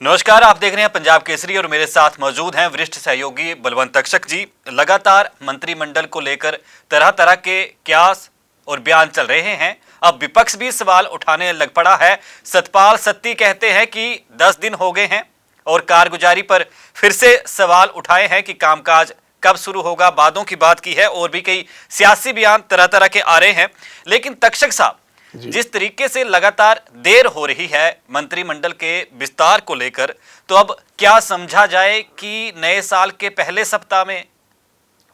नमस्कार, आप देख रहे हैं पंजाब केसरी और मेरे साथ मौजूद हैं वरिष्ठ सहयोगी बलवंत तक्षक जी। लगातार मंत्रिमंडल को लेकर तरह तरह के क्यास और बयान चल रहे हैं। अब विपक्ष भी सवाल उठाने लग पड़ा है। सतपाल सत्ती कहते हैं कि 10 दिन हो गए हैं और कारगुजारी पर फिर से सवाल उठाए हैं कि कामकाज कब शुरू होगा। वादों की बात की है और भी कई सियासी बयान तरह तरह के आ रहे हैं। लेकिन तक्षक साहब, जिस तरीके से लगातार देर हो रही है मंत्रिमंडल के विस्तार को लेकर, तो अब क्या समझा जाए कि नए साल के पहले सप्ताह में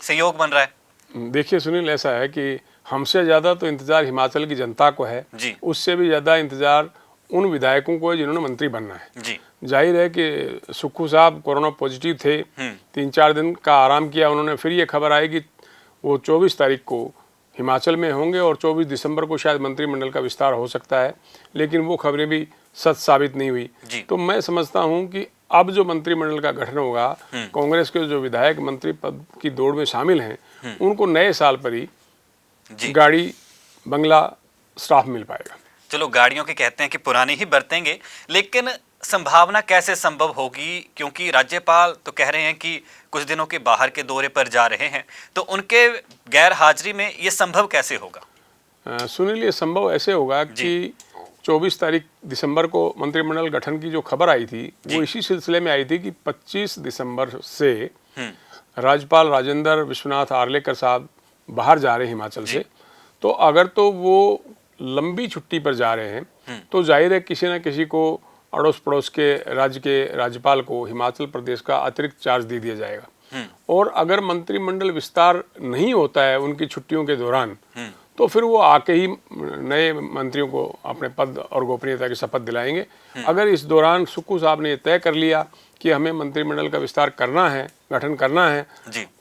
सहयोग बन रहा है? देखिए सुनील, ऐसा है कि हमसे ज़्यादा तो इंतज़ार हिमाचल की जनता को है जी। उससे भी ज़्यादा इंतज़ार उन विधायकों को है जिन्होंने मंत्री बनना है जी। जाहिर है कि सुक्खू साहब कोरोना पॉजिटिव थे, 3-4 दिन का आराम किया उन्होंने। फिर ये खबर आई कि वो 24 तारीख को हिमाचल में होंगे और 24 दिसंबर को शायद मंत्रिमंडल का विस्तार हो सकता है, लेकिन वो खबरें भी सच साबित नहीं हुई। तो मैं समझता हूं कि अब जो मंत्रिमंडल का गठन होगा, कांग्रेस के जो विधायक मंत्री पद की दौड़ में शामिल हैं उनको नए साल पर ही गाड़ी, बंगला, स्टाफ मिल पाएगा। चलो, गाड़ियों के कहते हैं कि पुरानी ही बरतेंगे, लेकिन संभावना कैसे संभव होगी? क्योंकि राज्यपाल तो कह रहे हैं कि कुछ दिनों के बाहर के दौरे पर जा रहे हैं, तो उनके गैर हाजिरी में ये संभव कैसे होगा? सुनील, ये संभव ऐसे होगा कि 24 तारीख दिसंबर को मंत्रिमंडल गठन की जो खबर आई थी वो इसी सिलसिले में आई थी कि 25 दिसंबर से राज्यपाल राजेंद्र विश्वनाथ आर्लेकर साहब बाहर जा रहे हैं हिमाचल से। तो अगर तो वो लंबी छुट्टी पर जा रहे हैं तो जाहिर है किसी न किसी को, अड़ोस पड़ोस के राज्य के राज्यपाल को हिमाचल प्रदेश का अतिरिक्त चार्ज दे दिया जाएगा। और अगर मंत्रिमंडल विस्तार नहीं होता है उनकी छुट्टियों के दौरान, तो फिर वो आके ही नए मंत्रियों को अपने पद और गोपनीयता की शपथ दिलाएंगे। अगर इस दौरान सुक्खू साहब ने तय कर लिया कि हमें मंत्रिमंडल का विस्तार करना है, गठन करना है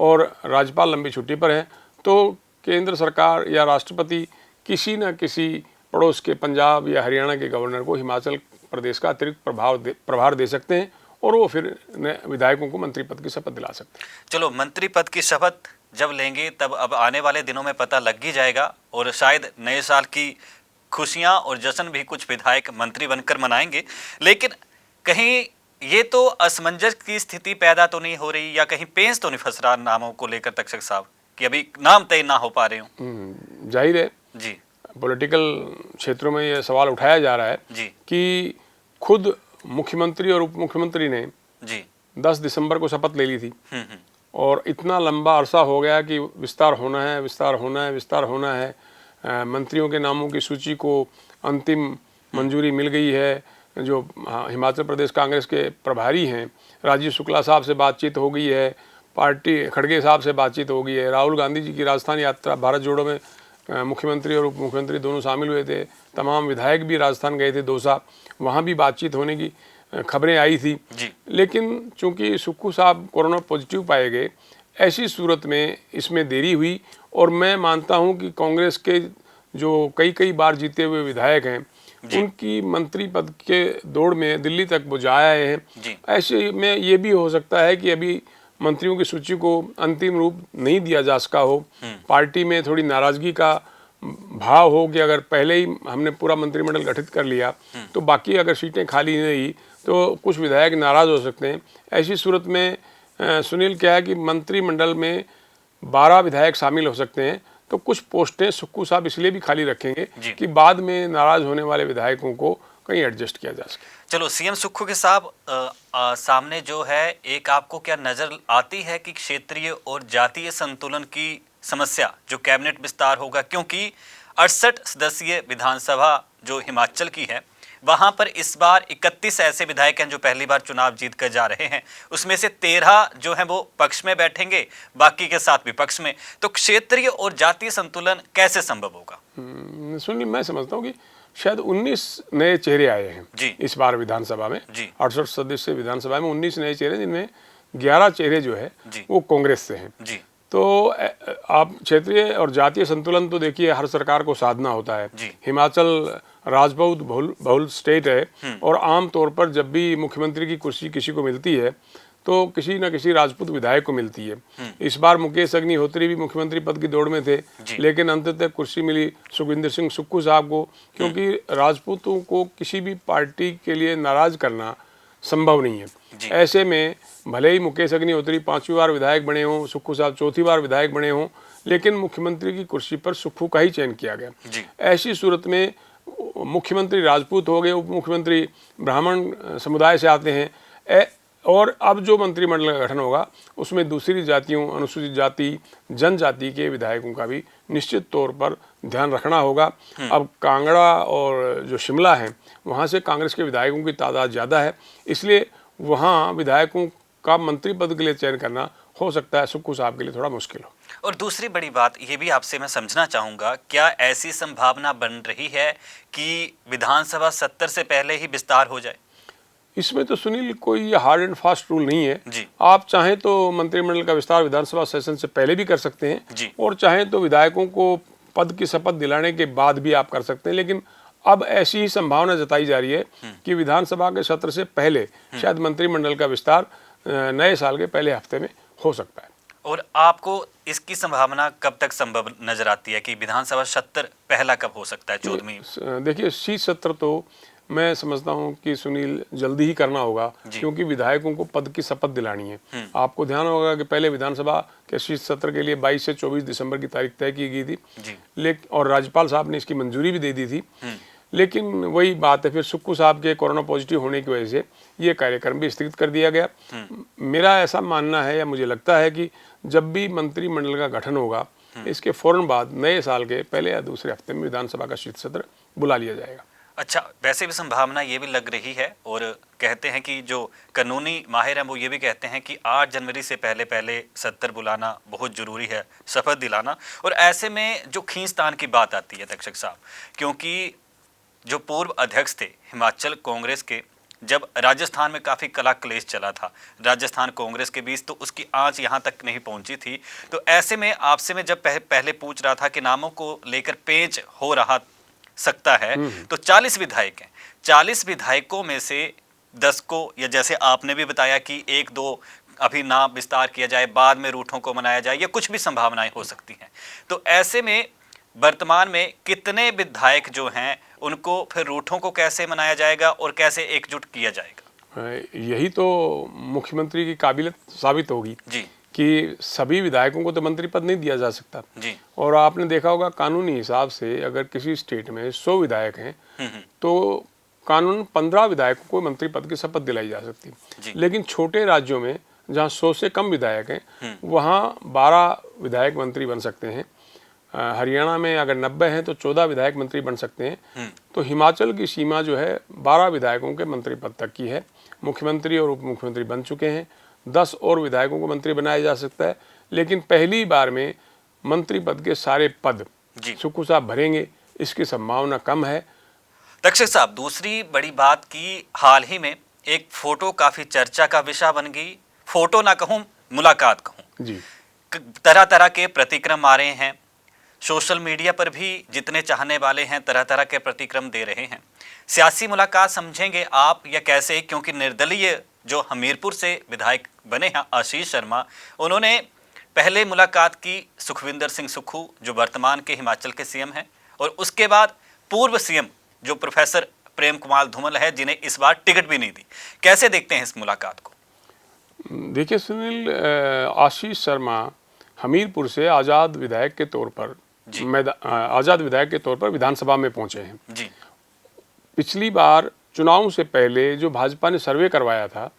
और राज्यपाल लंबी छुट्टी पर है, तो केंद्र सरकार या राष्ट्रपति किसी न किसी पड़ोस के पंजाब या हरियाणा के गवर्नर को हिमाचल प्रदेश का अतिरिक्त प्रभार दे सकते हैं और वो फिर विधायकों को मंत्री पद की शपथ दिला सकते हैं। चलो, मंत्री पद की शपथ जब लेंगे तब अब आने वाले दिनों में पता लग ही जाएगा और शायद नए साल की खुशियां और जश्न भी कुछ विधायक मंत्री बनकर मनाएंगे। लेकिन कहीं ये तो असमंजस की स्थिति पैदा तो नहीं हो रही, या कहीं पेंच तो नहीं फंस रहा नामों को लेकर तक्षक साहब, कि अभी नाम तय ना हो पा रहे हो? जाहिर है जी, पॉलिटिकल क्षेत्रों में ये सवाल उठाया जा रहा है कि खुद मुख्यमंत्री और उप मुख्यमंत्री ने 10 दिसंबर को शपथ ले ली थी और इतना लंबा अरसा हो गया कि विस्तार होना है, विस्तार होना है, विस्तार होना है। मंत्रियों के नामों की सूची को अंतिम मंजूरी मिल गई है। जो हिमाचल प्रदेश कांग्रेस के प्रभारी हैं राजीव शुक्ला साहब से बातचीत हो गई है, पार्टी खड़गे साहब से बातचीत हो गई है, राहुल गांधी जी की राजस्थान यात्रा, भारत जोड़ो में मुख्यमंत्री और उप मुख्यमंत्री दोनों शामिल हुए थे, तमाम विधायक भी राजस्थान गए थे दौसा, वहाँ भी बातचीत होने की खबरें आई थी। लेकिन चूंकि सुक्खू साहब कोरोना पॉजिटिव पाए गए, ऐसी सूरत में इसमें देरी हुई। और मैं मानता हूं कि कांग्रेस के जो कई बार जीते हुए विधायक हैं उनकी मंत्री पद के दौड़ में दिल्ली तक वो जा आए हैं। ऐसे में ये भी हो सकता है कि अभी मंत्रियों की सूची को अंतिम रूप नहीं दिया जा सका हो, पार्टी में थोड़ी नाराजगी का भाव हो कि अगर पहले ही हमने पूरा मंत्रिमंडल गठित कर लिया तो बाकी अगर सीटें खाली नहीं रही तो कुछ विधायक नाराज हो सकते हैं। ऐसी सूरत में सुनील, क्या है कि मंत्रिमंडल में 12 विधायक शामिल हो सकते हैं, तो कुछ पोस्टें सुक्खू साहब इसलिए भी खाली रखेंगे कि बाद में नाराज होने वाले विधायकों को कहीं एडजस्ट किया जा सके। चलो, सीएम सुक्खू के साहब सामने जो है, एक आपको क्या नजर आती है कि क्षेत्रीय और जातीय संतुलन की समस्या जो कैबिनेट विस्तार होगा, क्योंकि 68 सदस्यीय विधानसभा जो हिमाचल की है, वहां पर इस बार 31 ऐसे विधायक हैं जो पहली बार चुनाव जीत कर जा रहे हैं, उसमें से 13 जो हैं वो पक्ष में बैठेंगे, बाकी के 7 विपक्ष में। तो क्षेत्रीय और जातीय संतुलन कैसे संभव होगा? सुनिए, मैं समझता हूँ कि शायद 19 नए चेहरे आए हैं इस बार विधानसभा में। 68 सदस्य विधानसभा में 19 नए चेहरे, जिनमें 11 चेहरे जो है वो कांग्रेस से हैं। तो आप क्षेत्रीय और जातीय संतुलन तो देखिए हर सरकार को साधना होता है। हिमाचल राजपूत बहुल स्टेट है और आम तौर पर जब भी मुख्यमंत्री की कुर्सी किसी को मिलती है तो किसी न किसी राजपूत विधायक को मिलती है। इस बार मुकेश अग्निहोत्री भी मुख्यमंत्री पद की दौड़ में थे, लेकिन अंततः कुर्सी मिली सुखविंदर सिंह सुक्खू साहब को, क्योंकि राजपूतों को किसी भी पार्टी के लिए नाराज करना संभव नहीं है। ऐसे में भले ही मुकेश अग्निहोत्री 5वीं बार विधायक बने हों, सुक्खू साहब 4थी बार विधायक बने हों, लेकिन मुख्यमंत्री की कुर्सी पर सुक्खू का ही चयन किया गया। ऐसी सूरत में मुख्यमंत्री राजपूत हो गए, उप मुख्यमंत्री ब्राह्मण समुदाय से आते हैं, और अब जो मंत्रिमंडल का गठन होगा उसमें दूसरी जातियों, अनुसूचित जाति, जनजाति के विधायकों का भी निश्चित तौर पर ध्यान रखना होगा। अब कांगड़ा और जो शिमला है वहाँ से कांग्रेस के विधायकों की तादाद ज़्यादा है, इसलिए वहाँ विधायकों का मंत्री पद के लिए चयन करना हो सकता है सुक्खू साहब के लिए थोड़ा मुश्किल हो। और दूसरी बड़ी बात ये भी आपसे मैं समझना चाहूँगा, क्या ऐसी संभावना बन रही है कि विधानसभा सत्र से पहले ही विस्तार हो जाए? इसमें तो सुनील कोई हार्ड एंड फास्ट रूल नहीं है। आप चाहें तो मंत्रिमंडल का विस्तार विधानसभा सेशन से पहले भी कर सकते हैं, और चाहें तो विधायकों को पद की शपथ दिलाने के बाद भी आप कर सकते हैं। लेकिन अब ऐसी ही संभावना जताई जा रही है कि विधानसभा के सत्र से पहले शायद मंत्रिमंडल का विस्तार नए साल के पहले हफ्ते में हो सकता है। और आपको इसकी संभावना कब तक संभव नजर आती है कि विधानसभा सत्र पहला कब हो सकता है? 14वीं। देखिए, शीत सत्र तो मैं समझता हूं कि सुनील जल्दी ही करना होगा, क्योंकि विधायकों को पद की शपथ दिलानी है। आपको ध्यान होगा कि पहले विधानसभा के शीत सत्र के लिए 22 से 24 दिसंबर की तारीख तय की गई थी, लेकिन और राज्यपाल साहब ने इसकी मंजूरी भी दे दी थी। लेकिन वही बात है, फिर सुक्खू साहब के कोरोना पॉजिटिव होने की वजह से ये कार्यक्रम भी स्थगित कर दिया गया। मेरा ऐसा मानना है, या मुझे लगता है कि जब भी मंत्रिमंडल का गठन होगा इसके फौरन बाद नए साल के पहले या दूसरे हफ्ते में विधानसभा का शीत सत्र बुला लिया जाएगा। अच्छा, वैसे भी संभावना ये भी लग रही है, और कहते हैं कि जो कानूनी माहिर हैं वो ये भी कहते हैं कि 8 जनवरी से पहले सत्र बुलाना बहुत ज़रूरी है, शपथ दिलाना। और ऐसे में जो खींचतान की बात आती है तक्षक साहब, क्योंकि जो पूर्व अध्यक्ष थे हिमाचल कांग्रेस के, जब राजस्थान में काफ़ी कला क्लेश चला था राजस्थान कांग्रेस के बीच, तो उसकी आंच यहाँ तक नहीं पहुँची थी। तो ऐसे में आपसे मैं जब पहले पूछ रहा था कि नामों को लेकर पेंच हो रहा सकता है, तो 40 विधायक हैं, 40 विधायकों में से 10 को, या जैसे आपने भी बताया कि 1-2 अभी नाम विस्तार किया जाए, बाद में रूठों को मनाया जाए, या कुछ भी संभावनाएं हो सकती हैं। तो ऐसे में वर्तमान में कितने विधायक जो हैं उनको फिर रूठों को कैसे मनाया जाएगा और कैसे एकजुट किया जाएगा? यही तो मुख्यमंत्री की काबिलियत साबित होगी जी, कि सभी विधायकों को तो मंत्री पद नहीं दिया जा सकता जी। और आपने देखा होगा कानूनी हिसाब से अगर किसी स्टेट में 100 विधायक हैं तो कानून 15 विधायकों को मंत्री पद की शपथ दिलाई जा सकती है। लेकिन छोटे राज्यों में जहाँ 100 से कम विधायक हैं वहाँ 12 विधायक मंत्री बन सकते हैं। हरियाणा में अगर 90 हैं तो 14 विधायक मंत्री बन सकते हैं। तो हिमाचल की सीमा जो है 12 विधायकों के मंत्री पद तक की है। मुख्यमंत्री और उप मुख्यमंत्री बन चुके हैं, 10 और विधायकों को मंत्री बनाया जा सकता है। लेकिन पहली बार में मंत्री पद के सारे पद सुक्खू साहब भरेंगे, इसकी संभावना कम है। तक्षक साहब, दूसरी बड़ी बात की हाल ही में एक फोटो काफी चर्चा का विषय बन गई। फोटो ना कहूं, मुलाकात कहूं जी, तरह तरह के प्रतिक्रम आ रहे हैं। सोशल मीडिया पर भी जितने चाहने वाले हैं तरह तरह के प्रतिक्रम दे रहे हैं। सियासी मुलाकात समझेंगे आप या कैसे? क्योंकि निर्दलीय जो हमीरपुर से विधायक बने हैं आशीष शर्मा, उन्होंने पहले मुलाकात की सुखविंदर सिंह सुक्खू जो वर्तमान के हिमाचल के सीएम हैं, और उसके बाद पूर्व सीएम जो प्रोफेसर प्रेम कुमार धूमल है जिन्हें इस बार टिकट भी नहीं दी। कैसे देखते हैं इस मुलाकात को? देखिए सुनील, आशीष शर्मा हमीरपुर से आज़ाद विधायक के तौर पर आज़ाद विधायक के तौर पर विधानसभा में पहुंचे हैं जी। पिछली बार चुनाव से पहले जो भाजपा ने सर्वे करवाया था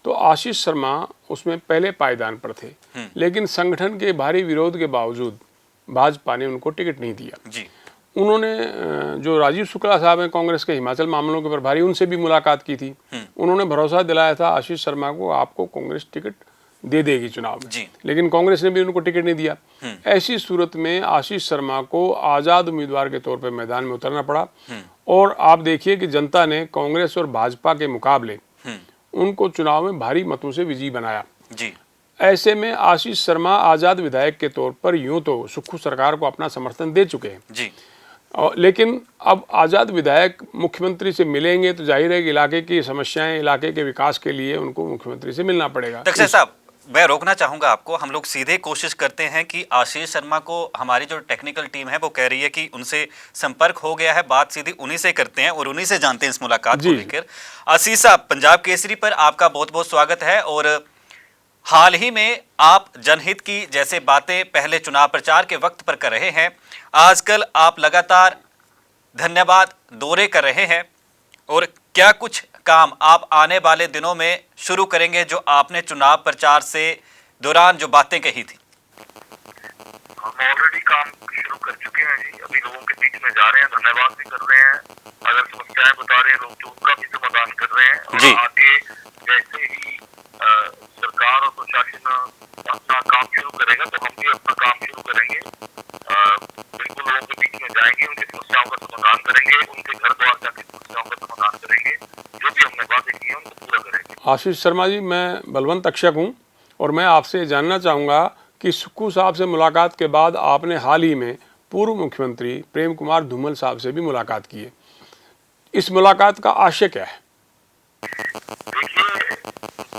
तो आशीष शर्मा उसमें पहले पायदान पर थे, लेकिन संगठन के भारी विरोध के बावजूद भाजपा ने उनको टिकट नहीं दिया जी। उन्होंने जो राजीव शुक्ला साहब हैं कांग्रेस के हिमाचल मामलों के प्रभारी, उनसे भी मुलाकात की थी। उन्होंने भरोसा दिलाया था आशीष शर्मा को, आपको कांग्रेस टिकट दे देगी चुनाव में, लेकिन कांग्रेस ने भी उनको टिकट नहीं दिया। ऐसी सूरत में आशीष शर्मा को आज़ाद उम्मीदवार के तौर पर मैदान में उतरना पड़ा। और आप देखिए कि जनता ने कांग्रेस और भाजपा के मुकाबले उनको चुनाव में भारी मतों से विजयी बनाया जी। ऐसे में आशीष शर्मा आज़ाद विधायक के तौर पर यूं तो सुक्खू सरकार को अपना समर्थन दे चुके हैं जी। लेकिन अब आज़ाद विधायक मुख्यमंत्री से मिलेंगे तो जाहिर है कि इलाके की समस्याएं, इलाके के विकास के लिए उनको मुख्यमंत्री से मिलना पड़ेगा। तक्षक साहब, मैं रोकना चाहूंगा आपको। हम लोग सीधे कोशिश करते हैं कि आशीष शर्मा को, हमारी जो टेक्निकल टीम है वो कह रही है कि उनसे संपर्क हो गया है, बात सीधी उन्हीं से करते हैं और उन्हीं से जानते हैं इस मुलाकात को लेकर। आशीष साहब, पंजाब केसरी पर आपका बहुत बहुत स्वागत है। और हाल ही में आप जनहित की जैसे बातें पहले चुनाव प्रचार के वक्त पर कर रहे हैं, आजकल आप लगातार धन्यवाद दौरे कर रहे हैं, और क्या कुछ काम आप आने वाले दिनों में शुरू करेंगे जो आपने चुनाव प्रचार से दौरान जो बातें कही थी? हम ऑलरेडी काम शुरू कर चुके हैं जी। अभी लोगों के बीच में जा रहे हैं, धन्यवाद भी कर रहे हैं, अगर समस्याएं बता रहे हैं लोग तो उसका भी समाधान कर रहे हैं। और आगे जैसे ही सरकार और प्रशासन अपना काम शुरू करेगा तो हम भी अपना काम शुरू करेंगे। बिल्कुल लोगों के बीच में जाएंगे, उनकी समस्याओं का समाधान करेंगे, उनके घर द्वार जाकर समस्याओं का समाधान करेंगे, जो भी हमने बातें की हैं उनको पूरा करेंगे। आशीष शर्मा जी, मैं बलवंत तक्षक हूँ और मैं आपसे जानना चाहूँगा कि सुक्खू साहब से मुलाकात के बाद आपने हाल ही में पूर्व मुख्यमंत्री प्रेम कुमार धूमल साहब से भी मुलाकात की है। इस मुलाकात का आशय क्या है? देखिए,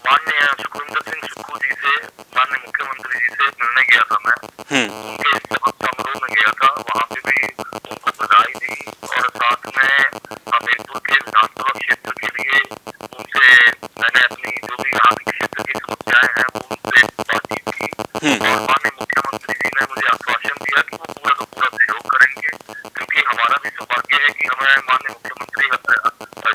माननीय सुखविंदर सिंह सुक्खू जी से, माननीय मुख्यमंत्री जी से मिलने गया था मैं। उनके शपथ समारोह में गया था, वहाँ पे भी उनको बधाई दी और साथ में हमीरपुर के विधानसभा क्षेत्र के लिए उनसे मैंने अपनी जो भी यहाँ के क्षेत्र की समस्याएं हैं वो उनसे बातचीत की। और माननीय मुख्यमंत्री जी ने मुझे आश्वासन दिया कि वो पूरा का पूरा सहयोग करेंगे, क्योंकि हमारा भी सौभाग्य है कि हमें माननीय मुख्यमंत्री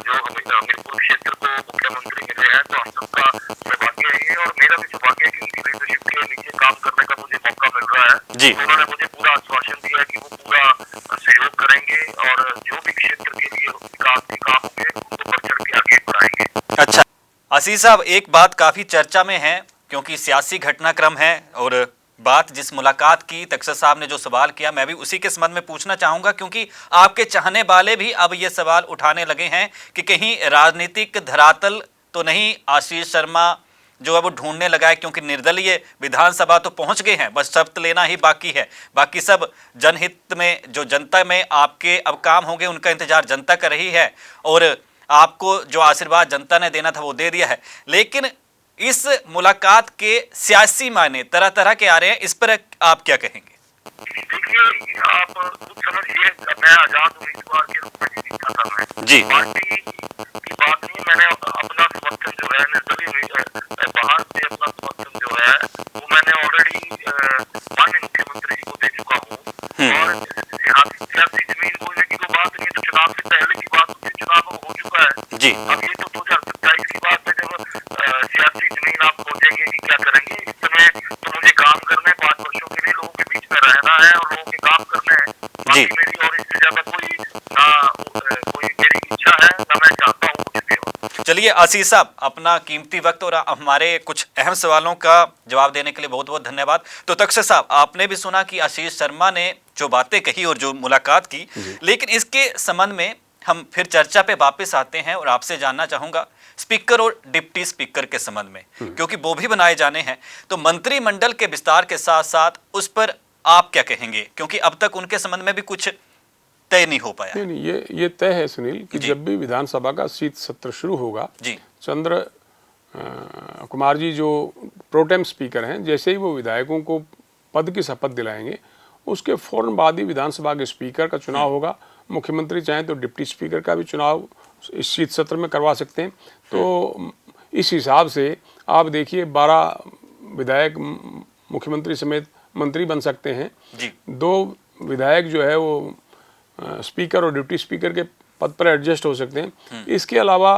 जो हमीरपुर क्षेत्र को मुख्यमंत्री मिले हैं, तो हम सबका सौभाग्य है और मेरा भी सौभाग्य है कि उनकी लीडरशिप के नीचे काम करने का मुझे मौका मिल रहा है जी। उन्होंने मुझे पूरा आश्वासन दिया कि वो पूरा सहयोग करेंगे और जो भी क्षेत्र के लिए विकास के काम होंगे उनको बढ़ चढ़ के आगे बढ़ाएंगे। अच्छा आशीष साहब, एक बात काफी चर्चा में है क्योंकि सियासी घटनाक्रम है, और बात जिस मुलाकात की, तक्षक साहब ने जो सवाल किया मैं भी उसी के संबंध में पूछना चाहूंगा, क्योंकि आपके चाहने वाले भी अब ये सवाल उठाने लगे हैं कि कहीं राजनीतिक धरातल तो नहीं आशीष शर्मा जो है वो ढूंढने लगा है, क्योंकि निर्दलीय विधानसभा तो पहुंच गए हैं, बस शपथ लेना ही बाकी है। बाकी सब जनहित में, जो जनता में आपके अब काम होंगे उनका इंतजार जनता कर रही है, और आपको जो आशीर्वाद जनता ने देना था वो दे दिया है। लेकिन इस मुलाकात के सियासी मायने तरह तरह के आ रहे हैं, इस पर आप क्या कहेंगे? देखिए, आप कुछ समझिए, मैं आजाद उम्मीदवार के रूप में जीता था मैं जी। पार्टी की बात नहीं, मैंने अपना समर्थन जो है निर्दलीय बाहर से अपना समर्थन जो है वो मैंने ऑलरेडी माननीय मुख्यमंत्री जी को दे चुका हूँ। और सियासी जमीन बोलने की तो बात नहीं, तो चुनाव से पहले की बात होती है, चुनाव हो चुका है जी। अब ये तो 2027 की बात है जब सियासी जमीन आप खोजेंगे कि क्या करेंगे। इस समय तो मुझे काम करना है, 5 वर्षों के लिए लोगों के बीच में रहना है और लोगों के काम करने हैं जी। मेरी और इससे ज्यादा कोई मेरी इच्छा है ना मैं चाहता हूँ कुछ भी हो। चलिए आशीष साहब, अपना कीमती वक्त और हमारे कुछ अहम सवालों का जवाब देने के लिए बहुत बहुत धन्यवाद। तो तक्षक साहब, आपने भी सुना कि आशीष शर्मा ने जो बातें कही और जो मुलाकात की, लेकिन इसके संबंध में हम फिर चर्चा पे वापस आते हैं और आपसे जानना चाहूंगा स्पीकर और डिप्टी स्पीकर के संबंध में, क्योंकि वो भी बनाए जाने हैं। तो मंत्रिमंडल के विस्तार के साथ साथ उस पर आप क्या कहेंगे, क्योंकि अब तक उनके संबंध में भी कुछ तय नहीं हो पाया? नहीं, ये तय है सुनील कि जब भी विधानसभा का शीत सत्र शुरू होगा जी, चंद्र कुमार जी जो प्रोटेम स्पीकर हैं, जैसे ही वो विधायकों को पद की शपथ दिलाएंगे उसके फौरन बाद ही विधानसभा के स्पीकर का चुनाव होगा। मुख्यमंत्री चाहें तो डिप्टी स्पीकर का भी चुनाव इस शीत सत्र में करवा सकते हैं। तो इस हिसाब से आप देखिए 12 विधायक मुख्यमंत्री समेत मंत्री बन सकते हैं जी। 2 विधायक जो है वो स्पीकर और डिप्टी स्पीकर के पद पर एडजस्ट हो सकते हैं। इसके अलावा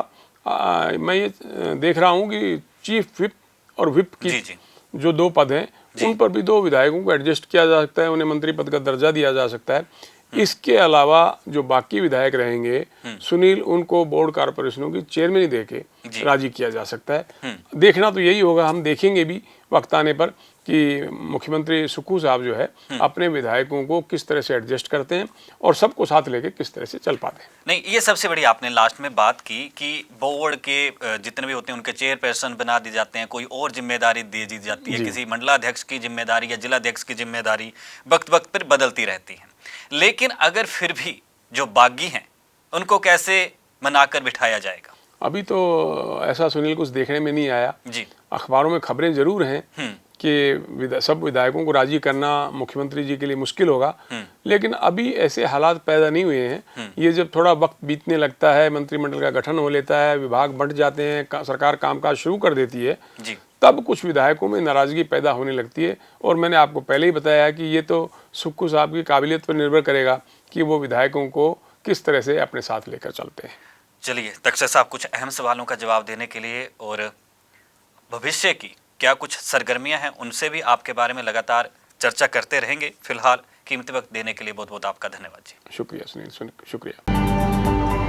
मैं ये देख रहा हूँ कि चीफ विप और विप की जो 2 पद हैं उन पर भी 2 विधायकों को एडजस्ट किया जा सकता है, उन्हें मंत्री पद का दर्जा दिया जा सकता है। इसके अलावा जो बाकी विधायक रहेंगे सुनील, उनको बोर्ड कारपोरेशनों की चेयरमैनी देके राजी किया जा सकता है। देखना तो यही होगा, हम देखेंगे भी वक्त आने पर कि मुख्यमंत्री सुक्खू साहब जो है अपने विधायकों को किस तरह से एडजस्ट करते हैं और सबको साथ लेके किस तरह से चल पाते हैं। नहीं, ये सबसे बड़ी आपने लास्ट में बात की कि बोर्ड के जितने भी होते हैं उनके चेयरपर्सन बना दी जाते हैं, कोई और जिम्मेदारी दे दी जाती है, किसी मंडलाध्यक्ष की जिम्मेदारी या जिलाध्यक्ष की जिम्मेदारी वक्त वक्त पर बदलती रहती है। लेकिन अगर फिर भी जो बागी हैं उनको कैसे मनाकर बिठाया जाएगा? अभी तो ऐसा सुनील कुछ देखने में नहीं आया जी। अखबारों में खबरें जरूर हैं कि सब विधायकों को राजी करना मुख्यमंत्री जी के लिए मुश्किल होगा, लेकिन अभी ऐसे हालात पैदा नहीं हुए हैं। ये जब थोड़ा वक्त बीतने लगता है, मंत्रिमंडल का गठन हो लेता है, विभाग बंट जाते हैं, सरकार कामकाज शुरू कर देती है जी। तब कुछ विधायकों में नाराजगी पैदा होने लगती है। और मैंने आपको पहले ही बताया कि ये तो सुक्खू साहब की काबिलियत पर निर्भर करेगा कि वो विधायकों को किस तरह से अपने साथ लेकर चलते हैं। चलिए तक्षक साहब, कुछ अहम सवालों का जवाब देने के लिए और भविष्य की क्या कुछ सरगर्मियां हैं उनसे भी आपके बारे में लगातार चर्चा करते रहेंगे। फिलहाल कीमती वक्त देने के लिए बहुत बहुत आपका धन्यवाद जी। शुक्रिया सुनील, शुक्रिया।